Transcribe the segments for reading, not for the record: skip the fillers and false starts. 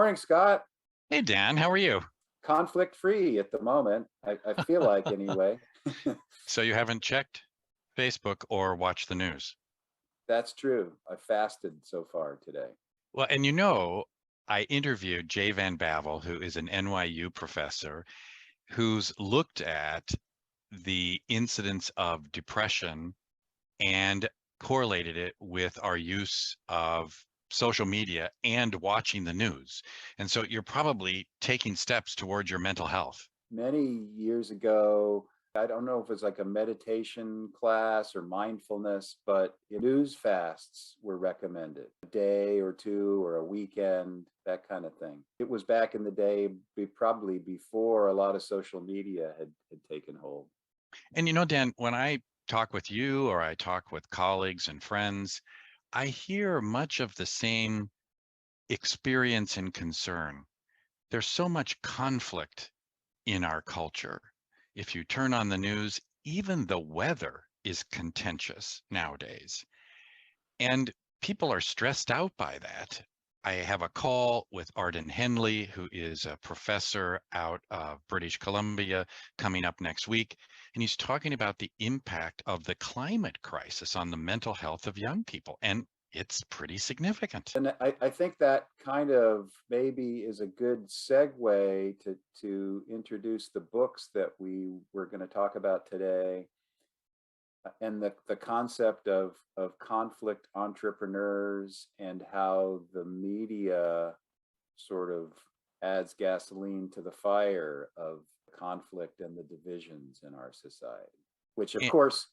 morning, Scott. Hey Dan, how are you? Conflict free at the moment. I feel like anyway. So you haven't checked Facebook or watched the news? That's true. I fasted so far today. Well, and I interviewed Jay Van Bavel, who is an NYU professor who's looked at the incidence of depression and correlated it with our use of social media and watching the news. And so you're probably taking steps towards your mental health. Many years ago, I don't know if it's like a meditation class or mindfulness, but news fasts were recommended a day or two or a weekend, that kind of thing. It was back in the day, probably before a lot of social media had taken hold. And Dan, when I talk with you or I talk with colleagues and friends, I hear much of the same experience and concern. There's so much conflict in our culture. If you turn on the news, even the weather is contentious nowadays. And people are stressed out by that. I have a call with Arden Henley, who is a professor out of British Columbia, coming up next week. And he's talking about the impact of the climate crisis on the mental health of young people. And it's pretty significant. And I think that kind of maybe is a good segue to introduce the books that we were going to talk about today, and the concept of conflict entrepreneurs and how the media sort of adds gasoline to the fire of conflict and the divisions in our society, which of And, course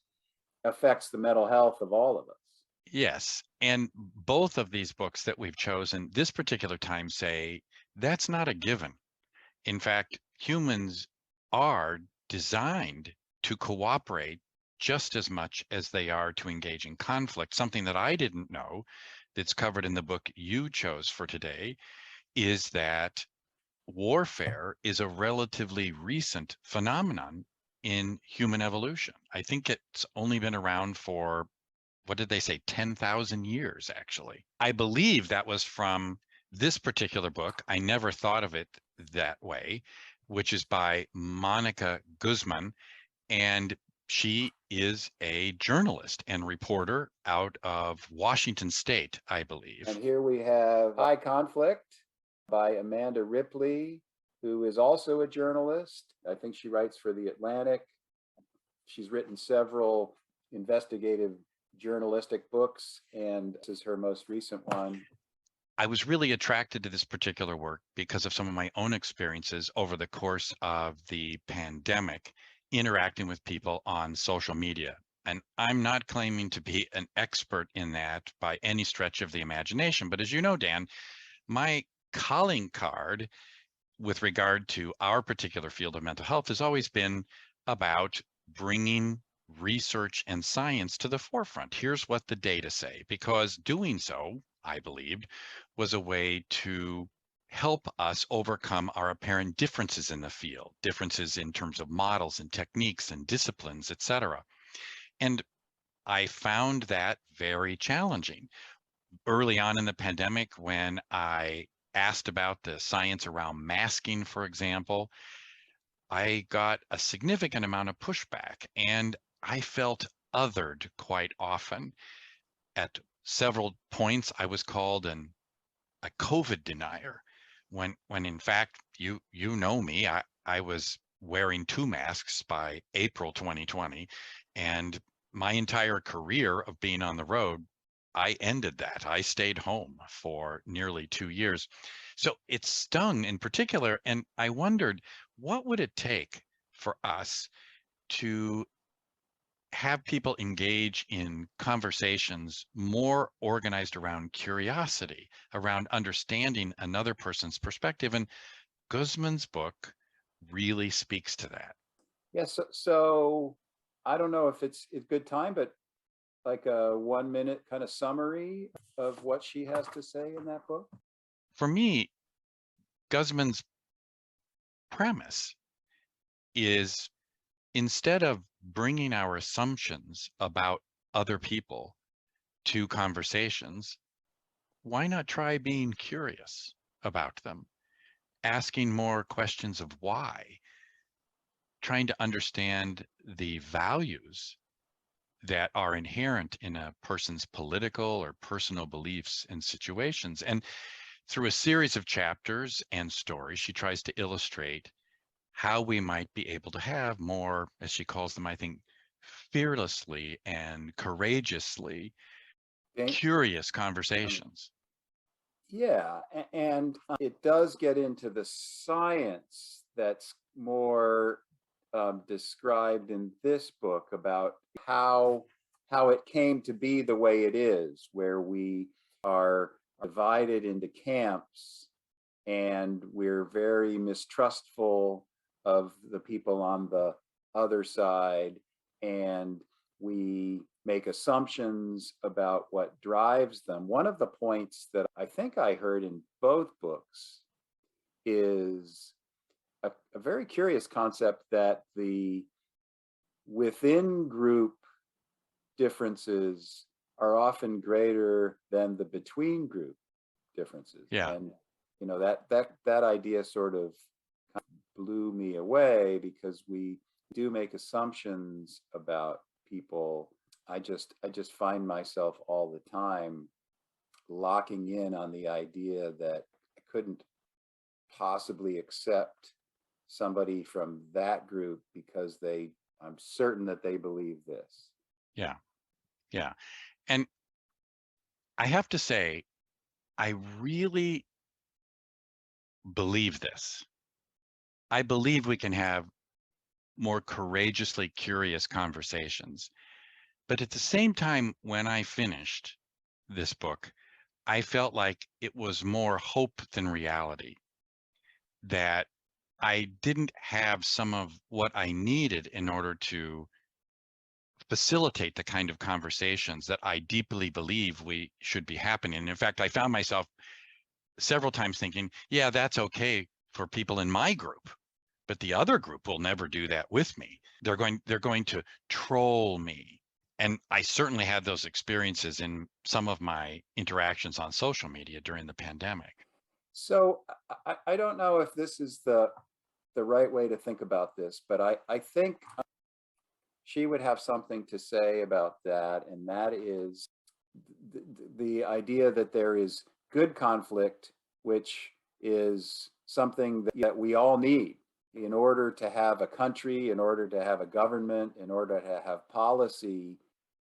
affects the mental health of all of us. yes. And both of these books that we've chosen this particular time say that's not a given. In fact, humans are designed to cooperate just as much as they are to engage in conflict. Something that I didn't know that's covered in the book you chose for today is that warfare is a relatively recent phenomenon in human evolution. I think it's only been around for, what did they say, 10,000 years, actually. I believe that was from this particular book. I never thought of it that way, which is by Monica Guzman. And she is a journalist and reporter out of Washington State, I believe. And here we have High Conflict by Amanda Ripley, who is also a journalist. I think she writes for The Atlantic. She's written several investigative journalistic books, and this is her most recent one. I was really attracted to this particular work because of some of my own experiences over the course of the pandemic, interacting with people on social media. And I'm not claiming to be an expert in that by any stretch of the imagination. But as you know, Dan, my calling card with regard to our particular field of mental health has always been about bringing research and science to the forefront. Here's what the data say, because doing so, I believed, was a way to help us overcome our apparent differences in the field, differences in terms of models and techniques and disciplines, et cetera. And I found that very challenging. Early on in the pandemic, when I asked about the science around masking, for example, I got a significant amount of pushback and I felt othered quite often. At several points, I was called a COVID denier when in fact, you know me, I was wearing 2 masks by April 2020, and my entire career of being on the road, I ended that. I stayed home for nearly 2 years. So it stung in particular, and I wondered, what would it take for us to have people engage in conversations more organized around curiosity, around understanding another person's perspective. And Guzman's book really speaks to that. Yes, so I don't know if it's a good time, but like a 1 minute kind of summary of what she has to say in that book. For me, Guzman's premise is, instead of bringing our assumptions about other people to conversations, why not try being curious? about them, asking more questions of why, trying to understand the values that are inherent in a person's political or personal beliefs and situations. And through a series of chapters and stories, she tries to illustrate how we might be able to have more, as she calls them, I think, fearlessly and courageously Okay. curious conversations. Yeah, and it does get into the science that's more described in this book about how it came to be the way it is, where we are divided into camps and we're very mistrustful of the people on the other side, and we make assumptions about what drives them. One of the points that I think I heard in both books is a very curious concept that the within group differences are often greater than the between group differences. Yeah. And that idea sort of blew me away, because we do make assumptions about people. I just find myself all the time locking in on the idea that I couldn't possibly accept somebody from that group because I'm certain that they believe this. Yeah. Yeah. And I have to say, I really believe this. I believe we can have more courageously curious conversations. But at the same time, when I finished this book, I felt like it was more hope than reality, that I didn't have some of what I needed in order to facilitate the kind of conversations that I deeply believe we should be happening. In fact, I found myself several times thinking, yeah, that's okay for people in my group, but the other group will never do that with me. They're going to troll me. And I certainly had those experiences in some of my interactions on social media during the pandemic. So I don't know if this is the right way to think about this, but I think she would have something to say about that, and that is the, the idea that there is good conflict, which is something that we all need in order to have a country, in order to have a government, in order to have policy.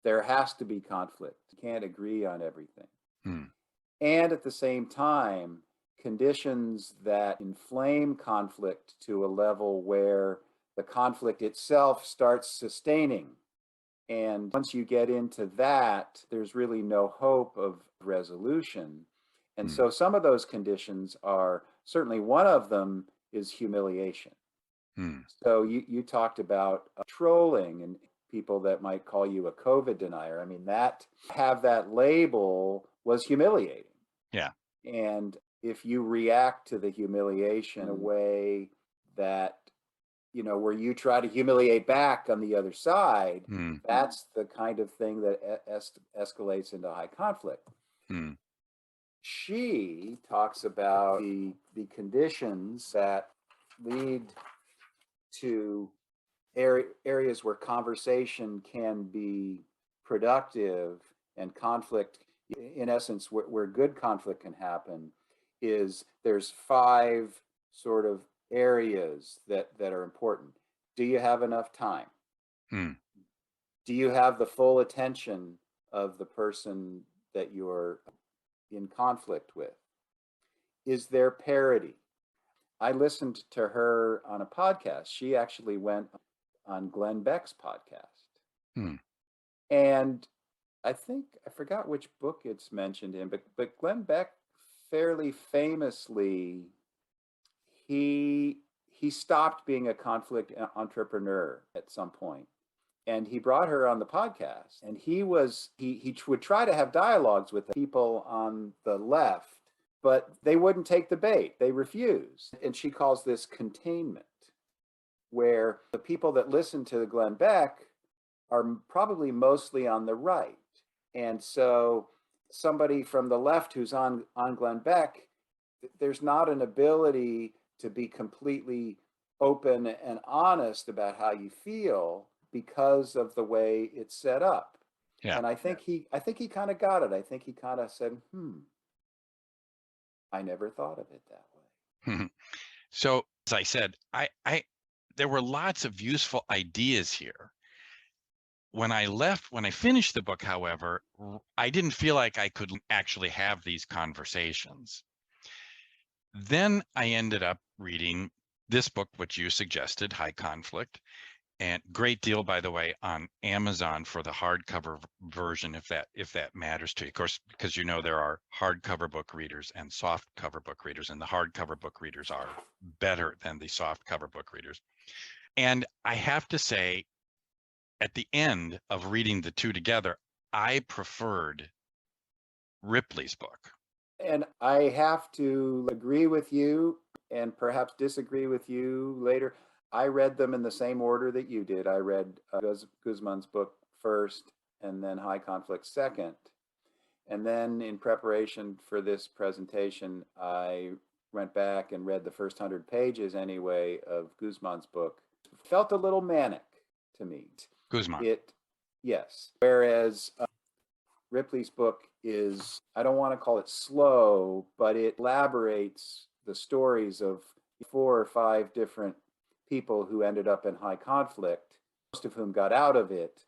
There has to be conflict. You can't agree on everything. Hmm. And at the same time, conditions that inflame conflict to a level where the conflict itself starts sustaining. And once you get into that, there's really no hope of resolution. And Hmm. so some of those conditions are, certainly one of them is humiliation. Hmm. So you talked about trolling and people that might call you a COVID denier. I mean, that have that label was humiliating. Yeah. And if you react to the humiliation in a way that, where you try to humiliate back on the other side, Hmm. that's the kind of thing that escalates into high conflict. Hmm. She talks about the conditions that lead to areas where conversation can be productive and conflict, in essence, where good conflict can happen, is there's 5 sort of areas that are important. Do you have enough time? Hmm. Do you have the full attention of the person that you're in conflict with? Is there parity? I listened to her on a podcast. She actually went on Glenn Beck's podcast. Hmm. And I think I forgot which book it's mentioned in, but Glenn Beck fairly famously, he he stopped being a conflict entrepreneur at some point, and he brought her on the podcast, and he would try to have dialogues with people on the left, but they wouldn't take the bait. They refused, and she calls this containment, where the people that listen to Glenn Beck are probably mostly on the right. And so somebody from the left who's on Glenn Beck, there's not an ability to be completely open and honest about how you feel because of the way it's set up. Yeah. And I think he kind of got it. I think he kind of said, I never thought of it that way. So as I said, I there were lots of useful ideas here. When I finished the book, however, I didn't feel like I could actually have these conversations. Then I ended up reading this book, which you suggested, High Conflict, and great deal, by the way, on Amazon for the hardcover version, if that matters to you. Of course, because there are hardcover book readers and soft cover book readers, and the hardcover book readers are better than the soft cover book readers. And I have to say, at the end of reading the two together, I preferred Ripley's book. And I have to agree with you and perhaps disagree with you later. I read them in the same order that you did. I read Guzman's book first and then High Conflict second. And then in preparation for this presentation, I went back and read the first 100 pages anyway of Guzman's book. It felt a little manic to me. Guzman. Yes. Whereas Ripley's book is, I don't want to call it slow, but it elaborates the stories of 4 or 5 different people who ended up in high conflict, most of whom got out of it.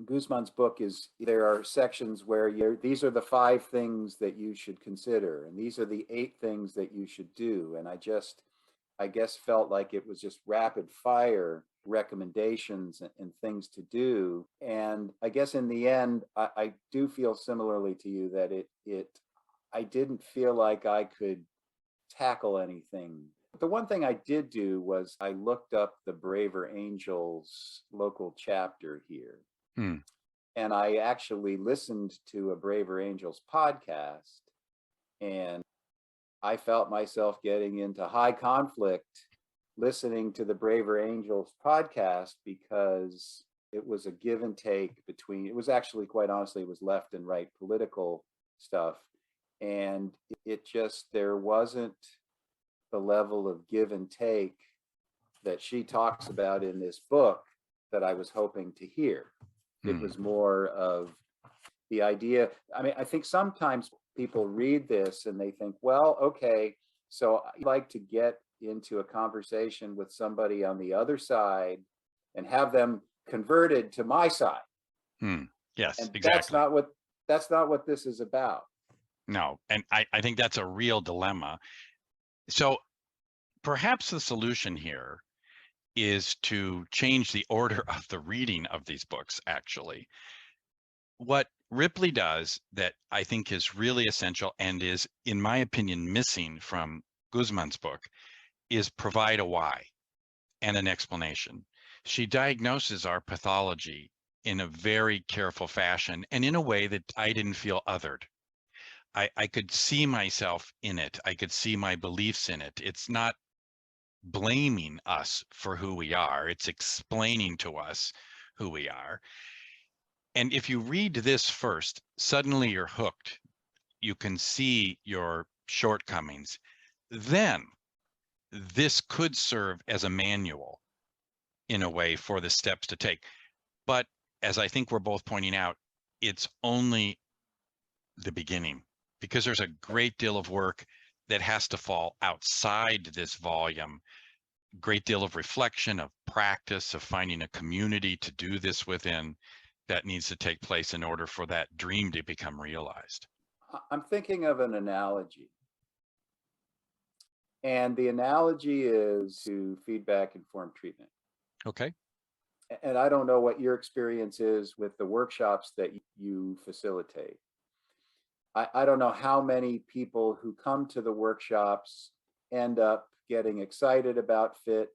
Guzman's book there are sections where these are the 5 things that you should consider, and these are the 8 things that you should do. And I guess felt like it was just rapid fire recommendations and things to do. And I guess in the end, I do feel similarly to you that I didn't feel like I could tackle anything. The one thing I did do was I looked up the Braver Angels local chapter here. And I actually listened to a Braver Angels podcast, and I felt myself getting into high conflict listening to the Braver Angels podcast, because it was a give and take between, it was actually, quite honestly, it was left and right political stuff. And there wasn't the level of give and take that she talks about in this book that I was hoping to hear. It was more of the idea. I mean, I think sometimes people read this and they think, well, okay, so I'd like to get into a conversation with somebody on the other side and have them converted to my side. Yes, and exactly. That's not what this is about. No, and I think that's a real dilemma. So perhaps the solution here is to change the order of the reading of these books, actually. What Ripley does that I think is really essential and is, in my opinion, missing from Guzman's book is provide a why and an explanation. She diagnoses our pathology in a very careful fashion and in a way that I didn't feel othered. I could see myself in it. I could see my beliefs in it. It's not blaming us for who we are. It's explaining to us who we are. And if you read this first, suddenly you're hooked. You can see your shortcomings. Then this could serve as a manual in a way for the steps to take. But as I think we're both pointing out, it's only the beginning, because there's a great deal of work that has to fall outside this volume. Great deal of reflection, of practice, of finding a community to do this within that needs to take place in order for that dream to become realized. I'm thinking of an analogy. And the analogy is to feedback informed treatment. Okay. And I don't know what your experience is with the workshops that you facilitate. I don't know how many people who come to the workshops end up getting excited about FIT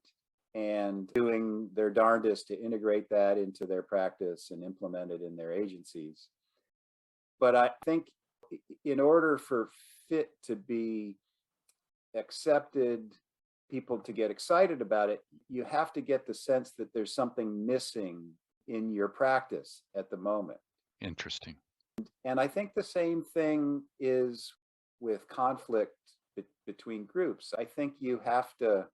and doing their darndest to integrate that into their practice and implement it in their agencies. But I think in order for FIT to be accepted, people to get excited about it, you have to get the sense that there's something missing in your practice at the moment. Interesting. And I think the same thing is with conflict between groups. I think you have to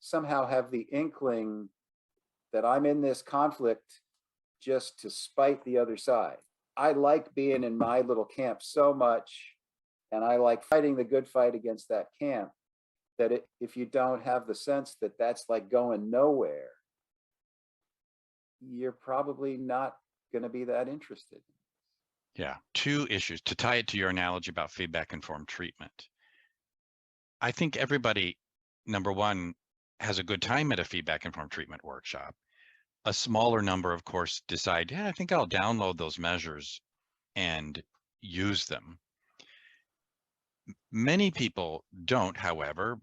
somehow have the inkling that I'm in this conflict just to spite the other side. I like being in my little camp so much, and I like fighting the good fight against that camp, that if you don't have the sense that that's like going nowhere, you're probably not going to be that interested. Yeah, two issues to tie it to your analogy about feedback informed treatment. I think everybody, number one, has a good time at a feedback informed treatment workshop. A smaller number, of course, decide, yeah, I think I'll download those measures and use them. Many people don't, however,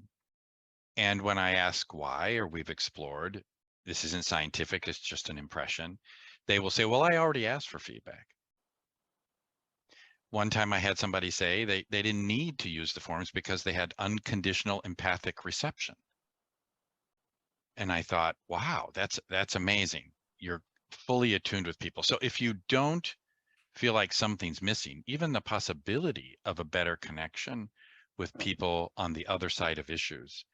and when I ask why, or we've explored, this isn't scientific, it's just an impression, they will say, well, I already asked for feedback. One time I had somebody say they didn't need to use the forms because they had unconditional empathic reception. And I thought, wow, that's amazing. You're fully attuned with people. So if you don't feel like something's missing, even the possibility of a better connection with people on the other side of issues,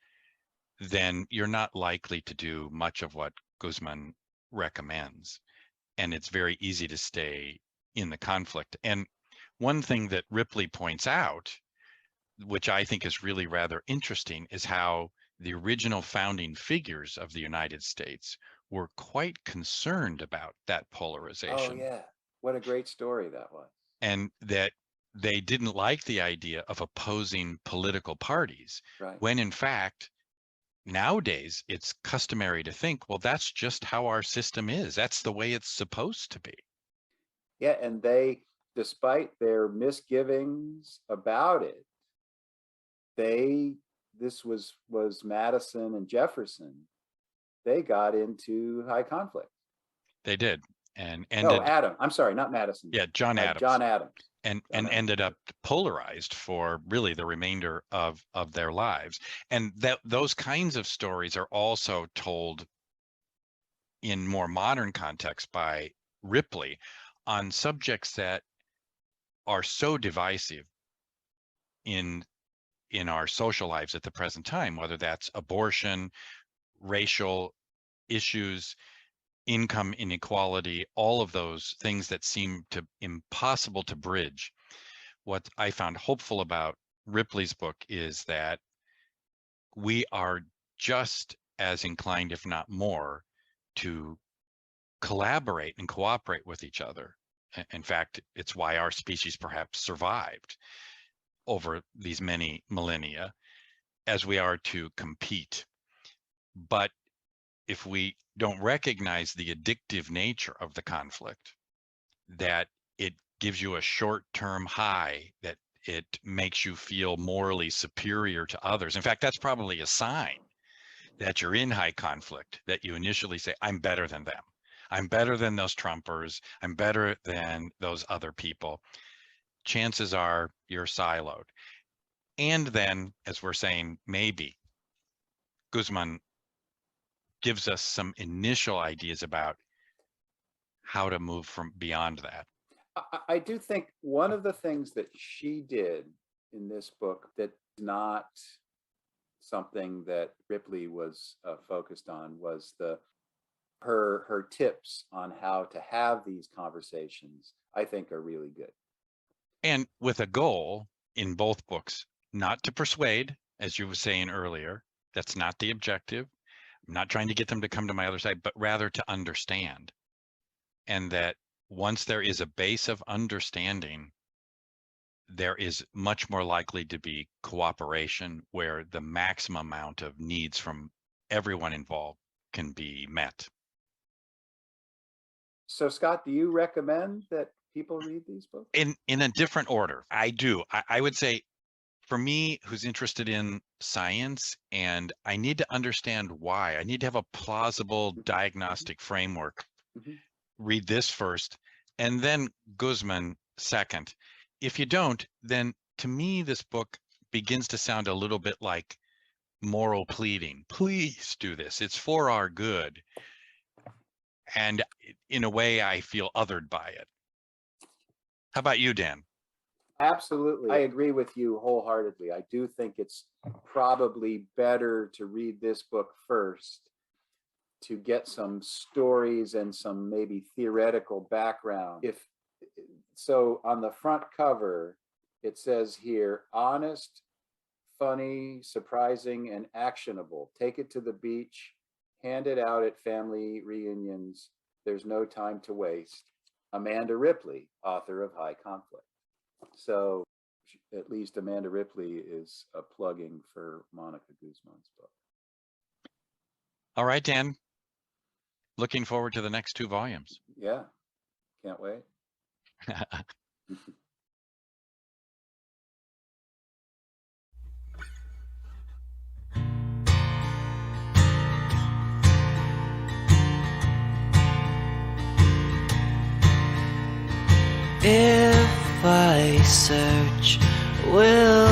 then you're not likely to do much of what Guzman recommends. And it's very easy to stay in the conflict. And one thing that Ripley points out, which I think is really rather interesting, is how the original founding figures of the United States were quite concerned about that polarization. Oh, yeah. What a great story that was. And that they didn't like the idea of opposing political parties, right. when in fact, nowadays it's customary to think, well, that's just how our system is. That's the way it's supposed to be. Yeah, and they, despite their misgivings about it, this was Madison and Jefferson, they got into high conflict. They did, and ended. No, Adam. I'm sorry, not Madison. Yeah, John Adams. John Adams. And ended up polarized for really the remainder of their lives. And those kinds of stories are also told in more modern context by Ripley on subjects that are so divisive in our social lives at the present time, whether that's abortion, racial issues, income inequality, all of those things that seem to impossible to bridge. What I found hopeful about Ripley's book is that we are just as inclined, if not more, to collaborate and cooperate with each other. In fact, it's why our species perhaps survived over these many millennia, as we are to compete. But if we don't recognize the addictive nature of the conflict, that it gives you a short-term high, that it makes you feel morally superior to others. In fact, that's probably a sign that you're in high conflict, that you initially say, I'm better than them. I'm better than those Trumpers. I'm better than those other people. Chances are you're siloed. And then, as we're saying, maybe Guzman gives us some initial ideas about how to move from beyond that. I do think one of the things that she did in this book that's not something that Ripley was focused on was her tips on how to have these conversations, I think, are really good. And with a goal in both books, not to persuade, as you were saying earlier. That's not the objective. I'm not trying to get them to come to my other side, but rather to understand. And that once there is a base of understanding, there is much more likely to be cooperation where the maximum amount of needs from everyone involved can be met. So, Scott, do you recommend that people read these books? In a different order, I do. I would say, for me, who's interested in science, and I need to understand why, I need to have a plausible diagnostic framework, read this first, and then Guzman second. If you don't, then to me, this book begins to sound a little bit like moral pleading. Please do this. It's for our good. And in a way, I feel othered by it. How about you, Dan? Absolutely. I agree with you wholeheartedly. I do think it's probably better to read this book first to get some stories and some maybe theoretical background. If so, on the front cover, it says here, honest, funny, surprising, and actionable. Take it to the beach, hand it out at family reunions. There's no time to waste. Amanda Ripley, author of High Conflict. So at least Amanda Ripley is a plugging for Monica Guzman's book. All right, Dan. Looking forward to the next 2 volumes. Yeah, can't wait. If I search, will